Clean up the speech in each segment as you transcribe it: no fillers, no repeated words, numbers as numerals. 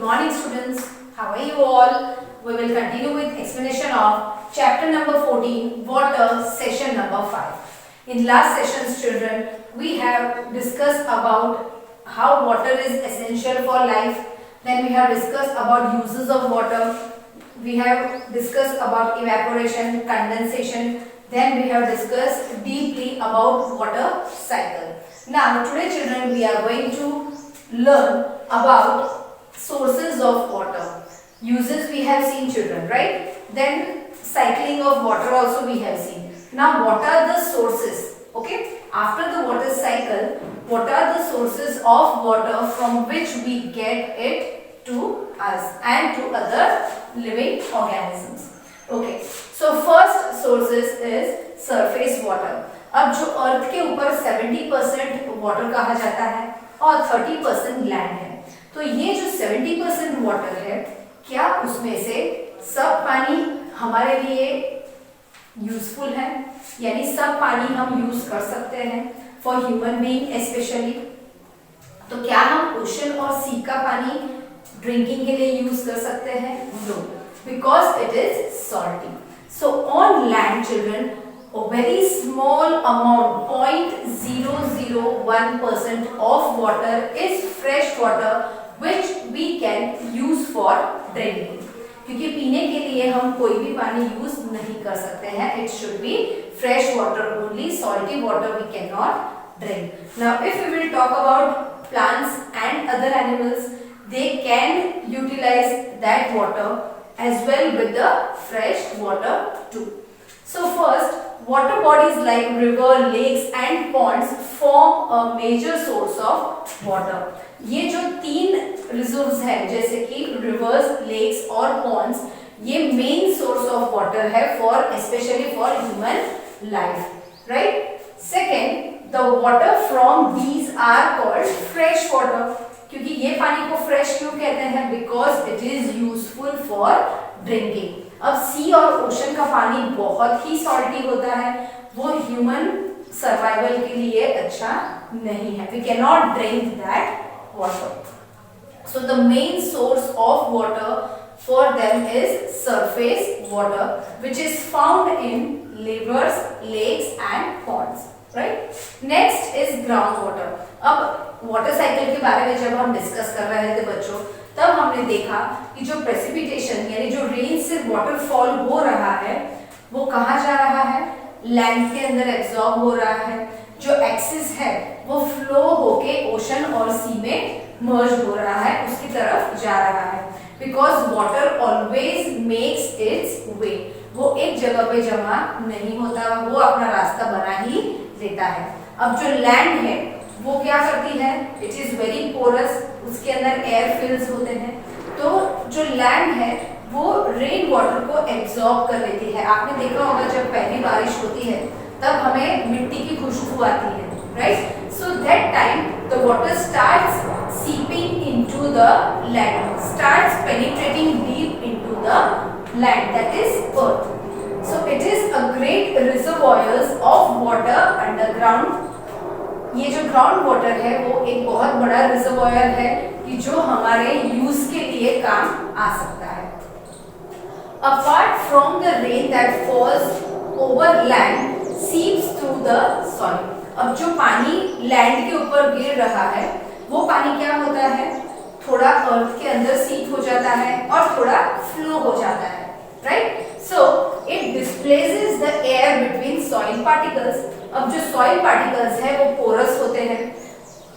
morning students, how are you all? We will continue with explanation of chapter number 14, water, session number 5. In last sessions children, we have discussed about how water is essential for life. Then we have discussed about uses of water. We have discussed about evaporation, condensation. Then we have discussed deeply about water cycle. Now today children, we are going to learn about sources of water. Uses we have seen children, right? Then cycling of water also we have seen. Now what are the sources? Okay, after the water cycle, what are the sources of water from which we get it to us and to other living organisms? Okay, so first sources is surface water. अब जो अर्थ के ऊपर 70% water कहा जाता है और 30% land है, तो ये जो 70% वाटर है, क्या उसमें से सब पानी हमारे लिए यूजफुल है? यानी सब पानी हम यूज कर सकते हैं फॉर ह्यूमन बीइंग स्पेशली? तो क्या हम ओशन और सी का पानी ड्रिंकिंग के लिए यूज कर सकते हैं? No, because it is salty. So on land children, a very small amount, 0.001% of water is fresh water which we can use for drinking. क्योंकि पीने के लिए हम कोई भी पानी यूज नहीं कर सकते हैं. It should be fresh water only. Salty water we cannot drink. Now if we will talk about plants and other animals, they can utilize that water as well with the fresh water too. So first, water bodies like river, lakes and ponds form a major source of water. ये जो तीन reserves हैं जैसे कि rivers, lakes और ponds, ये main source of water है for especially for human life, right? Second, the water from these are called fresh water. क्योंकि ये पानी को fresh क्यों कहते हैं? Because it is useful for drinking. अब सी और ओशन का पानी बहुत ही सॉल्टी होता है, वो ह्यूमन सर्वाइवल के लिए अच्छा नहीं है. We can not drink that water. So the main source of water for them is surface water which is found in rivers, lakes and ponds, right? Next is ground water. अब water cycle के बारे में जब हम discuss कर रहे थे बच्चों, तब हमने देखा कि जो प्रेसिपिटेशन यानी जो रेन से वाटरफॉल हो रहा है वो कहाँ जा रहा है? लैंड के अंदर एब्जॉर्ब हो रहा है. जो एक्सिस है वो फ्लो होके ओशन और सी में मर्ज हो रहा है, उसकी तरफ जा रहा है. Because water always makes its way. वो एक जगह पे जमा नहीं होता, वो अपना रास्ता बना ही देता है. अब जो लैंड है वो क्या करती है? इट इज वेरी पोरस, उसके अंदर एयर फिल्स होते हैं. तो जो लैंड है वो रेन वाटर को एब्जॉर्ब कर लेती है. आपने देखा होगा जब पहली बारिश होती है तब हमें मिट्टी की खुशबू आती है, right? So that time the water starts seeping into the land, starts penetrating deep into the land, that is earth. So it is a great reservoirs of water underground. ये जो ग्राउंड वाटर है वो एक बहुत बड़ा reservoir है कि जो हमारे यूज के लिए काम आ सकता है. Apart from the rain that falls over land seeps through the soil. अब जो पानी लैंड के ऊपर गिर रहा है वो पानी क्या होता है? थोड़ा अर्थ के अंदर सीप हो जाता है और थोड़ा फ्लो हो जाता है, right? So it displaces the air between soil particles. अब जो सॉइल पार्टिकल्स है वो पोरस होते हैं.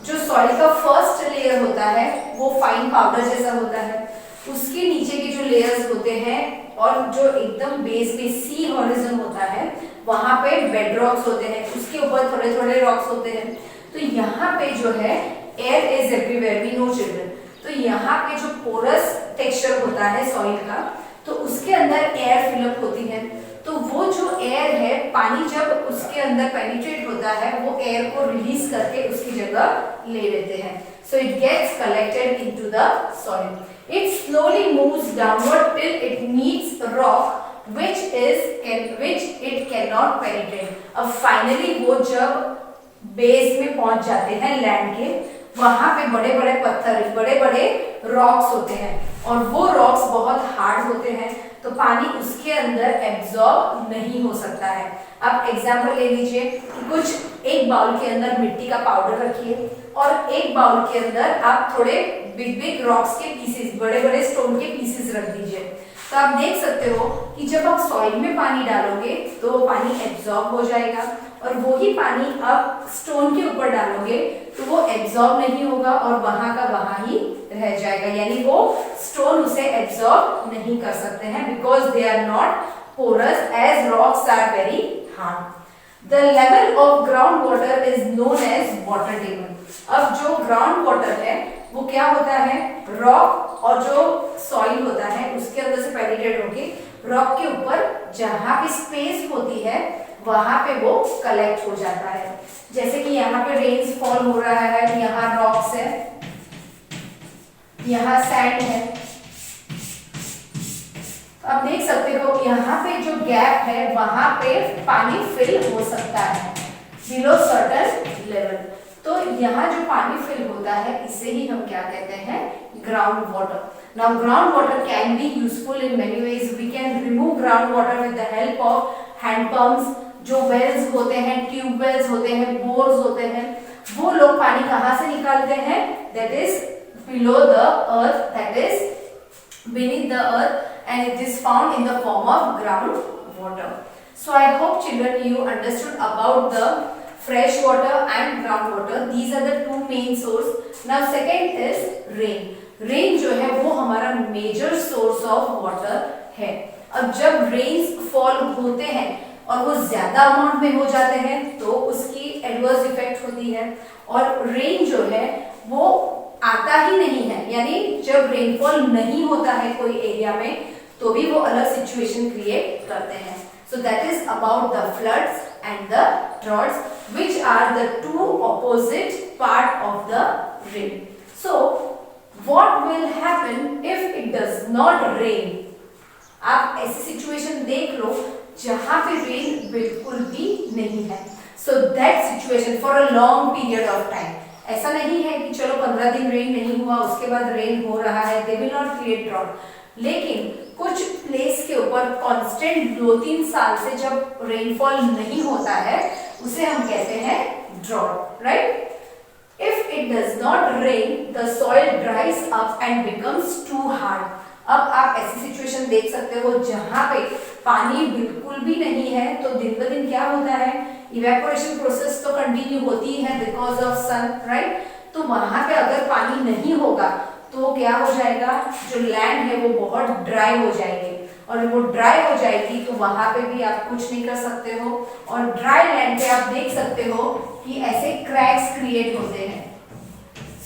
जो सॉइल का फर्स्ट लेयर होता है वो फाइन पाउडर जैसा होता है. उसके नीचे के जो लेयर्स होते हैं और जो एकदम बेस में सी हॉरिजन होता है वहां पे बेड रॉक्स होते हैं, उसके ऊपर थोड़े थोड़े रॉक्स होते हैं. तो यहाँ पे जो है air is everywhere, we know children. तो यहाँ पे जो पोरस टेक्सचर होता है सॉइल का, तो उसके अंदर एयर फिलअप होती है. तो वो जो एयर है, पानी जब उसके अंदर पेनिट्रेट होता है वो एयर को रिलीज करके उसकी जगह ले लेते हैं. So it gets collected into the soil. It slowly moves downward till it meets rock which it cannot penetrate. अब फाइनली वो जब बेस में पहुंच जाते हैं लैंड के, वहां पे बड़े बड़े पत्थर, बड़े बड़े रॉक्स होते हैं और वो रॉक्स बहुत हार्ड होते हैं, तो पानी उसके अंदर एब्जॉर्ब नहीं हो सकता है। अब एग्जाम्पल ले लीजिए कि कुछ एक बाउल के अंदर मिट्टी का पाउडर रखिए और एक बाउल के अंदर आप थोड़े बिग बिग रॉक्स के पीसेस, बड़े बड़े स्टोन के पीसेस रख दीजिए। तो आप देख सकते हो कि जब आप सॉइल में पानी डालोगे तो वो पानी एब्जॉर्ब हो जाएगा और वही पानी आप स्टोन के ऊपर डालोगे तो वो एब्जॉर्ब नहीं होगा और वहां का वहां ही रह जाएगा, यानी वो स्टोन उसे एब्जॉर्ब नहीं कर सकते हैं, because they are not porous as rocks are very hard. The level of groundwater is known as water table. अब जो ग्राउंड वाटर है वो क्या होता है, रॉक और जो सॉइल होता है उसके अंदर से पेनिट्रेट होके रॉक के ऊपर जहां पे स्पेस होती है वहां पे वो कलेक्ट हो जाता है। जैसे कि यहाँ पे रेन्स फॉल हो रहा है, यहाँ रॉक्स है, यहाँ सैंड है, आप देख सकते हो यहाँ पे जो गैप है वहां पे पानी फिल हो सकता है बिलो सर्टेन लेवल। तो यहाँ जो पानी फिल होता है इसे ही हम क्या कहते हैं, ground water. Now ground water can be useful in many ways. We can remove ground water with the help of hand pumps. जो वेल्स होते हैं, ट्यूब वेल्स होते हैं, बोर्स होते हैं, वो लोग पानी कहाँ से निकालते हैं, that is below the earth, that is beneath the earth, and it is found in the form of groundwater. So I hope children you understood about the fresh water and groundwater. These are the two main source. Now second is rain. Rain जो है वो हमारा major source of water है। अब जब rains fall होते हैं और वो ज्यादा अमाउंट में हो जाते हैं तो उसकी एडवर्स इफेक्ट होती है, और रेन जो है वो आता ही नहीं है, यानी जब रेनफॉल नहीं होता है कोई एरिया में तो भी वो अलग सिचुएशन क्रिएट करते हैं। So that is about the floods and the droughts which are the two opposite part of the rain. So what will happen if it does not rain. आप ऐसी सिचुएशन देख लो जहां पे रेन बिल्कुल भी नहीं है। So that situation for a long period of time, ऐसा नहीं है कि चलो 15 दिन रेन नहीं हुआ उसके बाद रेन हो रहा है, they will not create drought, लेकिन कुछ प्लेस के ऊपर कांस्टेंट 2-3 साल से जब रेनफॉल नहीं होता है उसे हम कहते हैं drought, right. If it does not rain the soil dries up and becomes too hard. अब आप ऐसी सिचुएशन देख सकते हो जहां पे पानी बिल्कुल भी नहीं है, तो दिन ब दिन क्या होता है, इवेपोरेशन प्रोसेस तो कंटिन्यू होती है बिकॉज ऑफ सन, राइट। तो वहां पे अगर पानी नहीं होगा तो क्या हो जाएगा, जो लैंड है वो बहुत ड्राई हो जाएगी, और वो ड्राई हो जाएगी तो वहां पे भी आप कुछ नहीं कर सकते हो, और ड्राई लैंड पे आप देख सकते हो कि ऐसे क्रैक्स क्रिएट होते हैं।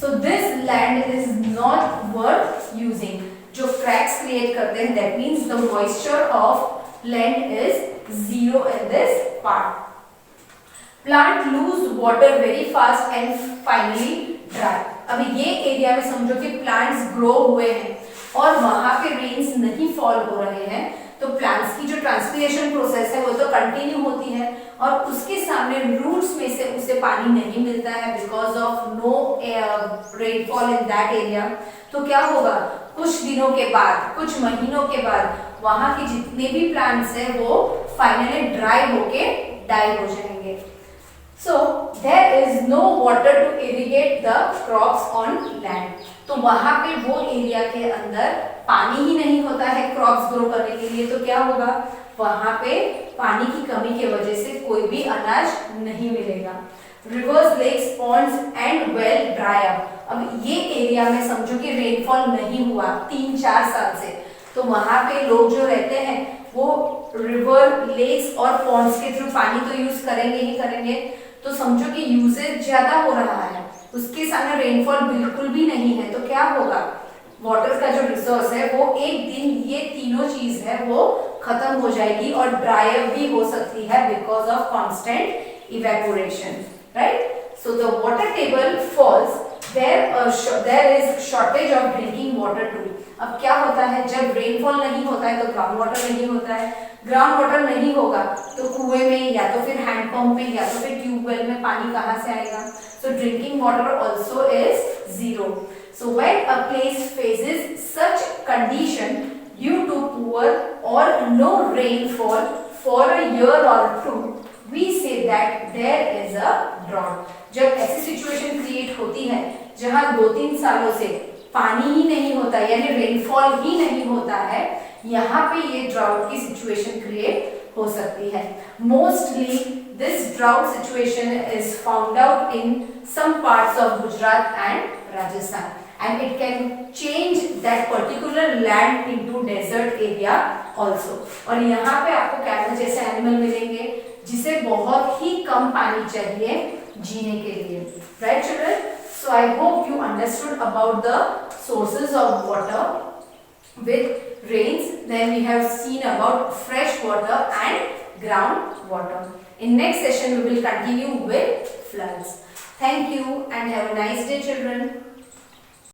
So this land is not worth using. जो क्रैक्स क्रिएट करते हैं that means the moisture of land is zero in this part. Plant loose water very fast and finally dry. अभी ये एरिया में समझो कि प्लांट्स ग्रो हुए हैं और वहां पे रेन्स नहीं फॉल हो रहे हैं, तो प्लांट्स की जो ट्रांसपिरेशन प्रोसेस है वो तो कंटिन्यू होती है और उसके सामने रूट्स में से उसे पानी नहीं मिलता है because of no rainfall in that area. तो क्या होगा, कुछ दिनों के बाद, कुछ महीनों के बाद वहां के जितने भी प्लांट्स हैं वो फाइनली ड्राई होके डाई हो जाएंगे। So there is no water to irrigate the crops on land. तो वहां पे वो एरिया के अंदर पानी ही नहीं होता है क्रॉप्स ग्रो करने के लिए, तो क्या होगा, वहां पे पानी की कमी की वजह से कोई भी अनाज नहीं मिलेगा। Rivers, lakes, ponds and well dry up. अब ये एरिया में समझो कि रेनफॉल नहीं हुआ 3-4 साल से, तो वहां पे लोग जो रहते हैं वो रिवर, लेक्स और पॉन्ड्स के थ्रू पानी तो यूज करेंगे ही करेंगे, तो समझो कि यूजेज ज्यादा हो रहा है, उसके सामने रेनफॉल बिल्कुल भी नहीं है, तो क्या होगा, वाटर का जो रिसोर्स है वो एक दिन ये तीनों चीज है वो खत्म हो जाएगी और ड्राई अप भी हो सकती है because of constant evaporation, right. So the water table falls, there is shortage of drinking water too. अब क्या होता है, जब रेनफॉल नहीं होता है तो ग्राउंड वाटर नहीं होता है, ग्राउंड वाटर नहीं होगा तो कुएं में या तो फिर हैंडपंप में या तो फिर ट्यूबवेल में पानी कहाँ से आएगा। सो drinking water also is zero. So when a place faces such condition due to poor or no rainfall for a year or two, we say that there is a drought. जब ऐसी situation create होती है जहां 2-3 सालों से पानी ही नहीं होता, यानी रेनफॉल ही नहीं होता है, यहाँ पे ये ड्राउट की सिचुएशन क्रिएट हो सकती है. Mostly this drought situation is found out in some parts of Gujarat and Rajasthan, and it can change that particular land into desert area also. और यहाँ पे आपको कैमल जैसे एनिमल मिलेंगे जिसे बहुत ही कम पानी चाहिए जीने के लिए. Right children? So I hope you understood about the sources of water with rains. Then we have seen about fresh water and ground water. In next session we will continue with floods. Thank you and have a nice day children.